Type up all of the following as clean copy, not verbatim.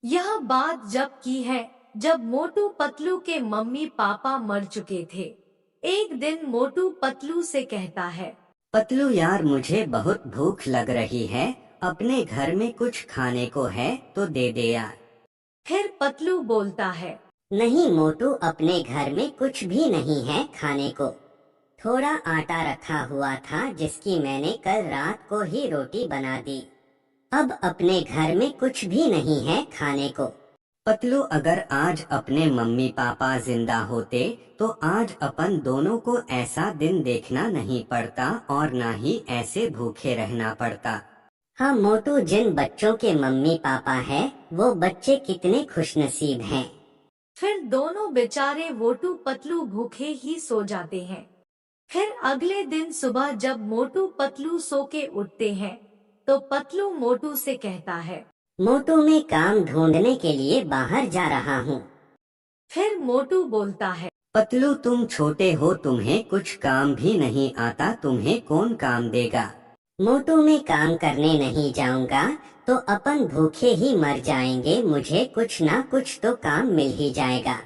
यह बात जब की है जब मोटू पतलू के मम्मी पापा मर चुके थे। एक दिन मोटू पतलू से कहता है, पतलू यार, मुझे बहुत भूख लग रही है। अपने घर में कुछ खाने को है तो दे दे यार। फिर पतलू बोलता है, नहीं मोटू, अपने घर में कुछ भी नहीं है खाने को। थोड़ा आटा रखा हुआ था जिसकी मैंने कल रात को ही रोटी बना दी। अब अपने घर में कुछ भी नहीं है खाने को। पतलू, अगर आज अपने मम्मी पापा जिंदा होते तो आज अपन दोनों को ऐसा दिन देखना नहीं पड़ता और ना ही ऐसे भूखे रहना पड़ता। हाँ मोटू, जिन बच्चों के मम्मी पापा हैं वो बच्चे कितने खुशनसीब हैं। फिर दोनों बेचारे मोटू पतलू भूखे ही सो जाते हैं। फिर अगले दिन सुबह जब मोटू पतलू सो के उठते हैं तो पतलू मोटू से कहता है, मोटू, मैं काम ढूंढने के लिए बाहर जा रहा हूँ। फिर मोटू बोलता है, पतलू, तुम छोटे हो, तुम्हें कुछ काम भी नहीं आता, तुम्हें कौन काम देगा। मोटू, मैं काम करने नहीं जाऊंगा तो अपन भूखे ही मर जाएंगे, मुझे कुछ ना कुछ तो काम मिल ही जाएगा।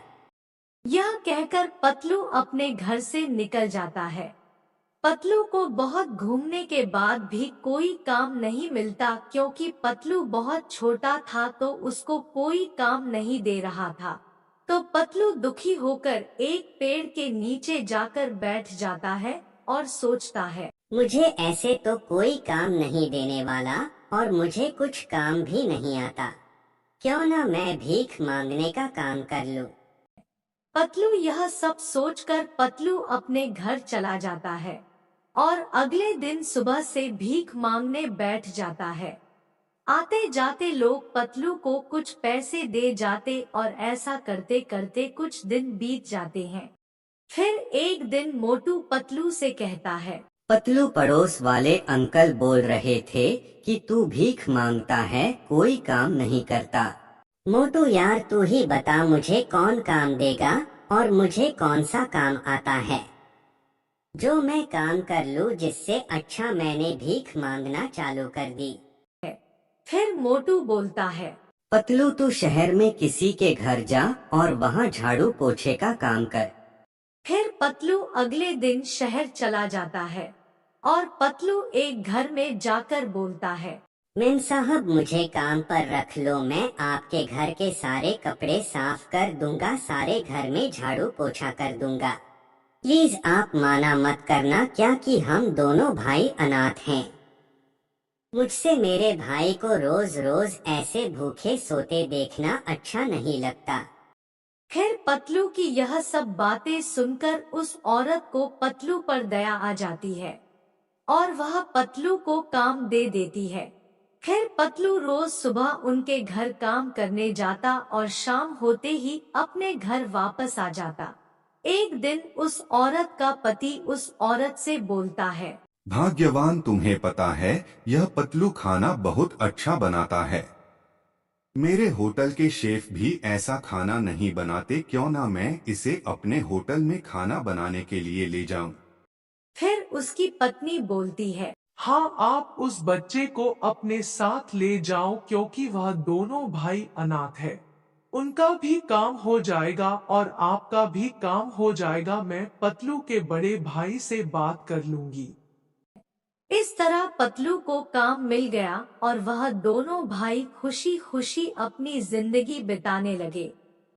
यह कहकर पतलू अपने घर से निकल जाता है। पतलू को बहुत घूमने के बाद भी कोई काम नहीं मिलता क्योंकि पतलू बहुत छोटा था तो उसको कोई काम नहीं दे रहा था। तो पतलू दुखी होकर एक पेड़ के नीचे जाकर बैठ जाता है और सोचता है, मुझे ऐसे तो कोई काम नहीं देने वाला और मुझे कुछ काम भी नहीं आता। क्यों ना मैं भीख मांगने का काम कर लूं। पतलू यह सब सोचकर पतलू अपने घर चला जाता है और अगले दिन सुबह से भीख मांगने बैठ जाता है। आते जाते लोग पतलू को कुछ पैसे दे जाते और ऐसा करते करते कुछ दिन बीत जाते हैं। फिर एक दिन मोटू पतलू से कहता है, पतलू, पड़ोस वाले अंकल बोल रहे थे कि तू भीख मांगता है, कोई काम नहीं करता। मोटू यार, तू ही बता मुझे कौन काम देगा और मुझे कौन सा काम आता है जो मैं काम कर लूं, जिससे अच्छा मैंने भीख मांगना चालू कर दी। फिर मोटू बोलता है, पतलू, तू शहर में किसी के घर जा और वहाँ झाड़ू पोछे का काम कर। फिर पतलू अगले दिन शहर चला जाता है और पतलू एक घर में जाकर बोलता है, मेम साहब, मुझे काम पर रख लो, मैं आपके घर के सारे कपड़े साफ कर दूंगा, सारे घर में झाड़ू पोछा कर दूंगा। प्लीज आप माना मत करना, क्या कि हम दोनों भाई अनाथ हैं। मुझसे मेरे भाई को रोज रोज ऐसे भूखे सोते देखना अच्छा नहीं लगता। फिर पतलू की यह सब बातें सुनकर उस औरत को पतलू पर दया आ जाती है और वह पतलू को काम दे देती है। फिर पतलू रोज सुबह उनके घर काम करने जाता और शाम होते ही अपने घर वापस आ जाता। एक दिन उस औरत का पति उस औरत से बोलता है, भाग्यवान, तुम्हें पता है यह पतलू खाना बहुत अच्छा बनाता है। मेरे होटल के शेफ भी ऐसा खाना नहीं बनाते, क्यों ना मैं इसे अपने होटल में खाना बनाने के लिए ले जाऊं। फिर उसकी पत्नी बोलती है, हाँ, आप उस बच्चे को अपने साथ ले जाओ क्योंकि वह दोनों भाई अनाथ है। उनका भी काम हो जाएगा और आपका भी काम हो जाएगा। मैं पतलू के बड़े भाई से बात कर लूंगी। इस तरह पतलू को काम मिल गया और वह दोनों भाई खुशी खुशी अपनी जिंदगी बिताने लगे।